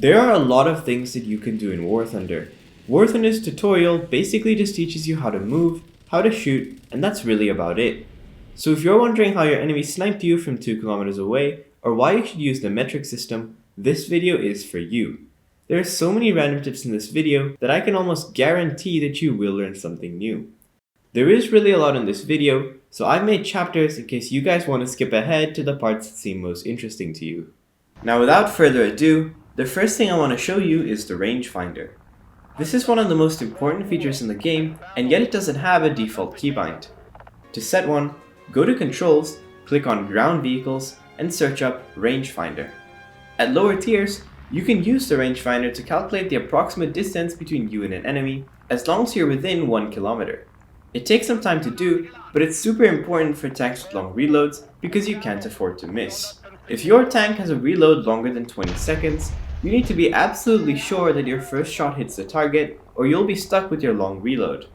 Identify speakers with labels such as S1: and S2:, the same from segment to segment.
S1: There are a lot of things that you can do in War Thunder. War Thunder's tutorial basically just teaches you how to move, how to shoot, and that's really about it. So if you're wondering how your enemy sniped you from 2 kilometers away, or why you should use the metric system, this video is for you. There are so many random tips in this video that I can almost guarantee that you will learn something new. There is really a lot in this video, so I've made chapters in case you guys want to skip ahead to the parts that seem most interesting to you. Now without further ado, the first thing I want to show you is the Rangefinder. This is one of the most important features in the game, and yet it doesn't have a default keybind. To set one, go to Controls, click on Ground Vehicles, and search up Rangefinder. At lower tiers, you can use the Rangefinder to calculate the approximate distance between you and an enemy, as long as you're within 1 kilometer. It takes some time to do, but it's super important for tanks with long reloads because you can't afford to miss. If your tank has a reload longer than 20 seconds, you need to be absolutely sure that your first shot hits the target, or you'll be stuck with your long reload.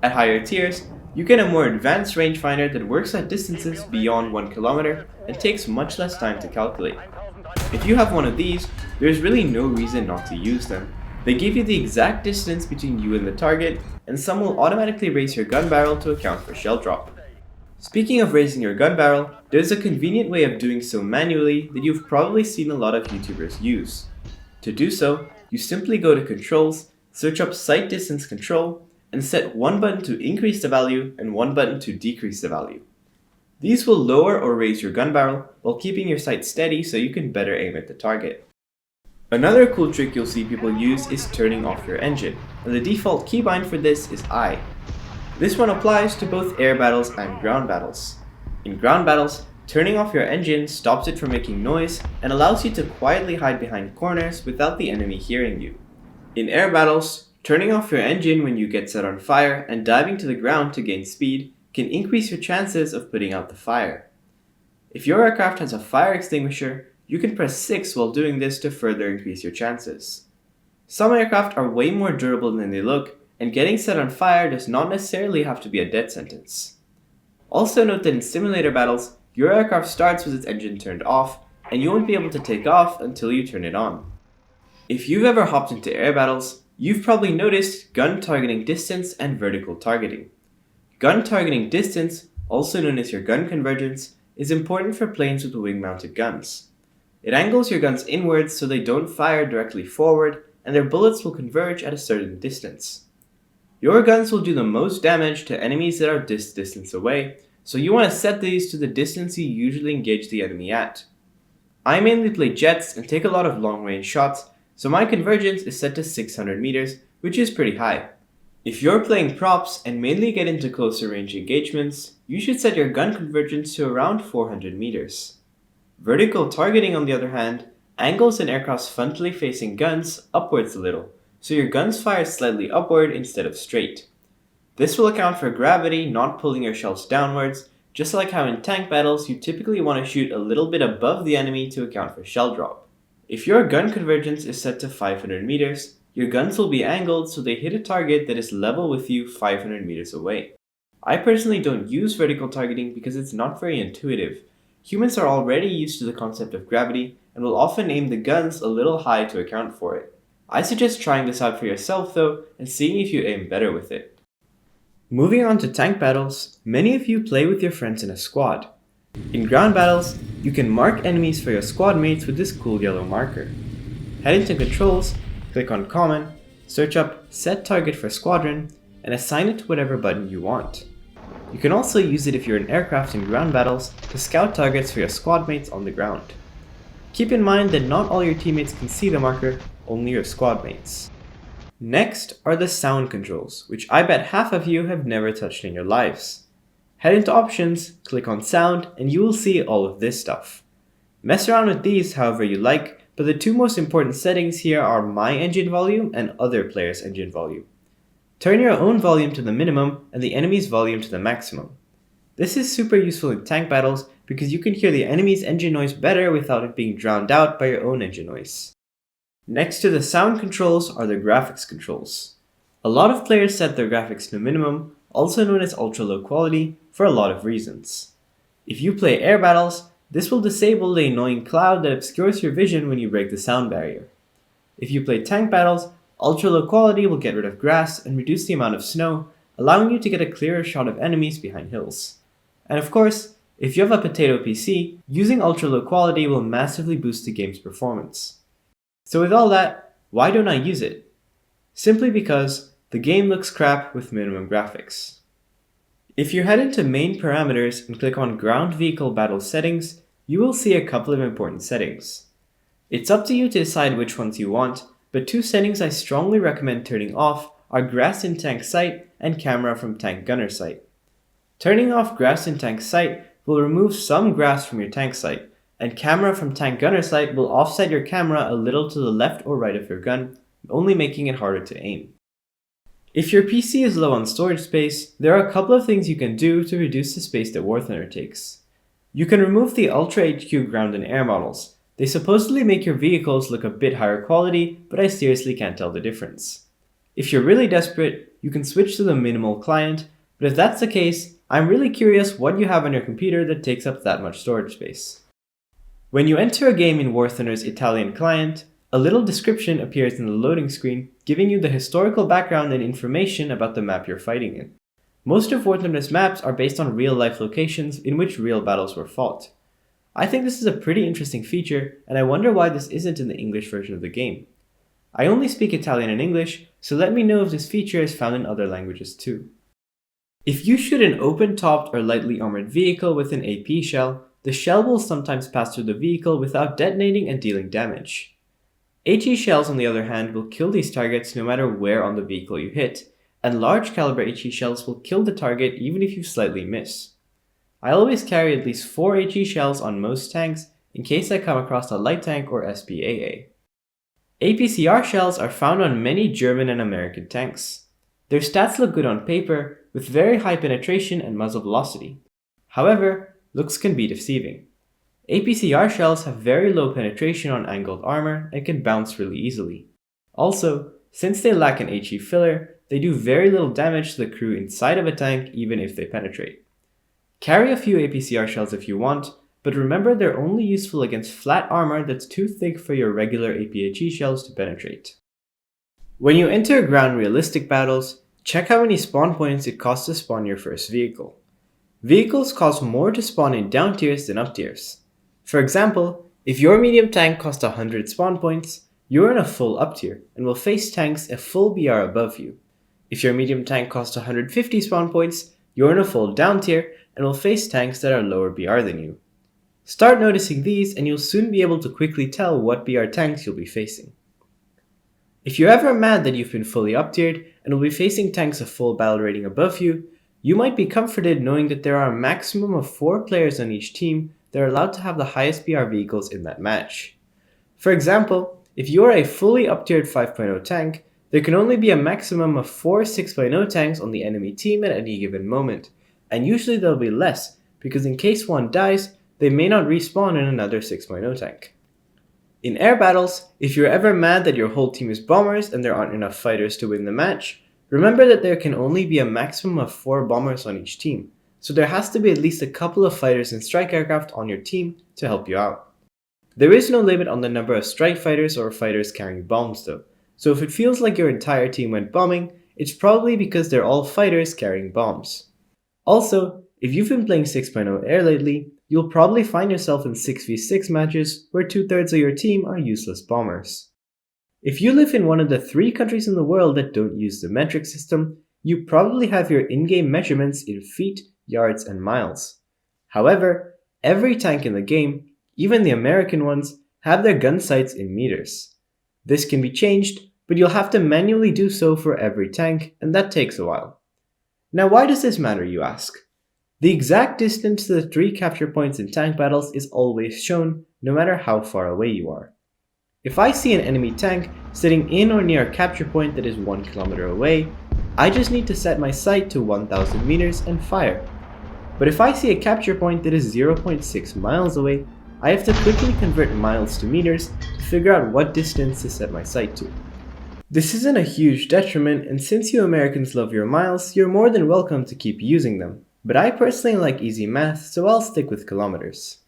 S1: At higher tiers, you get a more advanced rangefinder that works at distances beyond 1 kilometer and takes much less time to calculate. If you have one of these, there's really no reason not to use them. They give you the exact distance between you and the target, and some will automatically raise your gun barrel to account for shell drop. Speaking of raising your gun barrel, there's a convenient way of doing so manually that you've probably seen a lot of YouTubers use. To do so, you simply go to Controls, search up Sight Distance Control, and set one button to increase the value and one button to decrease the value. These will lower or raise your gun barrel while keeping your sight steady so you can better aim at the target. Another cool trick you'll see people use is turning off your engine, and the default keybind for this is I. This one applies to both air battles and ground battles. In ground battles, turning off your engine stops it from making noise and allows you to quietly hide behind corners without the enemy hearing you. In air battles, turning off your engine when you get set on fire and diving to the ground to gain speed can increase your chances of putting out the fire. If your aircraft has a fire extinguisher, you can press 6 while doing this to further increase your chances. Some aircraft are way more durable than they look, and getting set on fire does not necessarily have to be a death sentence. Also note that in simulator battles, your aircraft starts with its engine turned off, and you won't be able to take off until you turn it on. If you've ever hopped into air battles, you've probably noticed gun targeting distance and vertical targeting. Gun targeting distance, also known as your gun convergence, is important for planes with wing-mounted guns. It angles your guns inwards so they don't fire directly forward, and their bullets will converge at a certain distance. Your guns will do the most damage to enemies that are this distance away, so you want to set these to the distance you usually engage the enemy at. I mainly play jets and take a lot of long-range shots, so my convergence is set to 600 meters, which is pretty high. If you're playing props and mainly get into closer range engagements, you should set your gun convergence to around 400 meters. Vertical targeting, on the other hand, angles an aircraft's frontally facing guns upwards a little, so your guns fire slightly upward instead of straight. This will account for gravity not pulling your shells downwards, just like how in tank battles you typically want to shoot a little bit above the enemy to account for shell drop. If your gun convergence is set to 500 meters, your guns will be angled so they hit a target that is level with you 500 meters away. I personally don't use vertical targeting because it's not very intuitive. Humans are already used to the concept of gravity and will often aim the guns a little high to account for it. I suggest trying this out for yourself though and seeing if you aim better with it. Moving on to tank battles, many of you play with your friends in a squad. In ground battles, you can mark enemies for your squad mates with this cool yellow marker. Head into Controls, click on Common, search up Set Target for Squadron, and assign it to whatever button you want. You can also use it if you're in aircraft in ground battles to scout targets for your squad mates on the ground. Keep in mind that not all your teammates can see the marker, only your squad mates. Next are the sound controls, which I bet half of you have never touched in your lives. Head into Options, click on Sound, and you will see all of this stuff. Mess around with these however you like, but the two most important settings here are My Engine Volume and Other Players' Engine Volume. Turn your own volume to the minimum and the enemy's volume to the maximum. This is super useful in tank battles because you can hear the enemy's engine noise better without it being drowned out by your own engine noise. Next to the sound controls are the graphics controls. A lot of players set their graphics to minimum, also known as ultra low quality, for a lot of reasons. If you play air battles, this will disable the annoying cloud that obscures your vision when you break the sound barrier. If you play tank battles, ultra low quality will get rid of grass and reduce the amount of snow, allowing you to get a clearer shot of enemies behind hills. And of course, if you have a potato PC, using ultra low quality will massively boost the game's performance. So with all that, why don't I use it? Simply because the game looks crap with minimum graphics. If you head into main parameters and click on ground vehicle battle settings, you will see a couple of important settings. It's up to you to decide which ones you want, but two settings I strongly recommend turning off are grass in tank sight and camera from tank gunner sight. Turning off grass in tank sight will remove some grass from your tank sight, and camera from tank gunner sight will offset your camera a little to the left or right of your gun, only making it harder to aim. If your PC is low on storage space, there are a couple of things you can do to reduce the space that War Thunder takes. You can remove the Ultra HQ ground and air models. They supposedly make your vehicles look a bit higher quality, but I seriously can't tell the difference. If you're really desperate, you can switch to the minimal client, but if that's the case, I'm really curious what you have on your computer that takes up that much storage space. When you enter a game in War Thunder's Italian client, a little description appears in the loading screen, giving you the historical background and information about the map you're fighting in. Most of War Thunder's maps are based on real-life locations in which real battles were fought. I think this is a pretty interesting feature, and I wonder why this isn't in the English version of the game. I only speak Italian and English, so let me know if this feature is found in other languages too. If you shoot an open-topped or lightly armored vehicle with an AP shell, the shell will sometimes pass through the vehicle without detonating and dealing damage. HE shells, on the other hand, will kill these targets no matter where on the vehicle you hit, and large caliber HE shells will kill the target even if you slightly miss. I always carry at least 4 HE shells on most tanks in case I come across a light tank or SPAA. APCR shells are found on many German and American tanks. Their stats look good on paper, with very high penetration and muzzle velocity. However, looks can be deceiving. APCR shells have very low penetration on angled armor and can bounce really easily. Also, since they lack an HE filler, they do very little damage to the crew inside of a tank even if they penetrate. Carry a few APCR shells if you want, but remember they're only useful against flat armor that's too thick for your regular APHE shells to penetrate. When you enter ground realistic battles, check how many spawn points it costs to spawn your first vehicle. Vehicles cost more to spawn in down tiers than up tiers. For example, if your medium tank costs 100 spawn points, you're in a full up tier and will face tanks a full BR above you. If your medium tank costs 150 spawn points, you're in a full down tier and will face tanks that are lower BR than you. Start noticing these and you'll soon be able to quickly tell what BR tanks you'll be facing. If you're ever mad that you've been fully up tiered and will be facing tanks a full battle rating above you, you might be comforted knowing that there are a maximum of 4 players on each team that are allowed to have the highest BR vehicles in that match. For example, if you are a fully up-tiered 5.0 tank, there can only be a maximum of 4 6.0 tanks on the enemy team at any given moment, and usually there'll be less, because in case one dies, they may not respawn in another 6.0 tank. In air battles, if you're ever mad that your whole team is bombers and there aren't enough fighters to win the match, remember that there can only be a maximum of 4 bombers on each team, so there has to be at least a couple of fighters and strike aircraft on your team to help you out. There is no limit on the number of strike fighters or fighters carrying bombs though, so if it feels like your entire team went bombing, it's probably because they're all fighters carrying bombs. Also, if you've been playing 6.0 air lately, you'll probably find yourself in 6v6 matches where 2/3 of your team are useless bombers. If you live in one of the 3 countries in the world that don't use the metric system, you probably have your in-game measurements in feet, yards, and miles. However, every tank in the game, even the American ones, have their gun sights in meters. This can be changed, but you'll have to manually do so for every tank, and that takes a while. Now why does this matter, you ask? The exact distance to the 3 capture points in tank battles is always shown, no matter how far away you are. If I see an enemy tank sitting in or near a capture point that is 1 kilometer away, I just need to set my sight to 1000 meters and fire. But if I see a capture point that is 0.6 miles away, I have to quickly convert miles to meters to figure out what distance to set my sight to. This isn't a huge detriment, and since you Americans love your miles, you're more than welcome to keep using them. But I personally like easy math, so I'll stick with kilometers.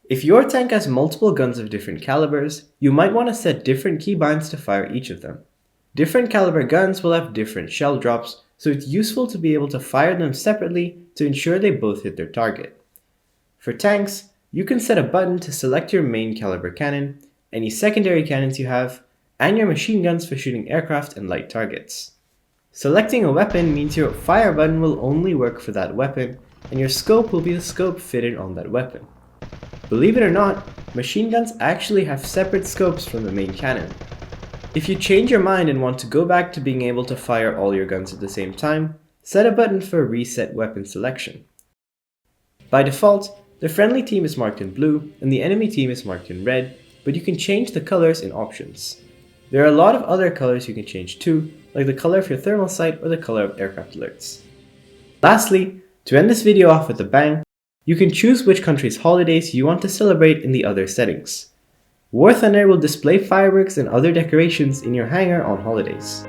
S1: If your tank has multiple guns of different calibers, you might want to set different keybinds to fire each of them. Different caliber guns will have different shell drops, so it's useful to be able to fire them separately to ensure they both hit their target. For tanks, you can set a button to select your main caliber cannon, any secondary cannons you have, and your machine guns for shooting aircraft and light targets. Selecting a weapon means your fire button will only work for that weapon, and your scope will be the scope fitted on that weapon. Believe it or not, machine guns actually have separate scopes from the main cannon. If you change your mind and want to go back to being able to fire all your guns at the same time, set a button for reset weapon selection. By default, the friendly team is marked in blue and the enemy team is marked in red, but you can change the colors in options. There are a lot of other colors you can change too, like the color of your thermal sight or the color of aircraft alerts. Lastly, to end this video off with a bang, you can choose which country's holidays you want to celebrate in the other settings. War Thunder will display fireworks and other decorations in your hangar on holidays.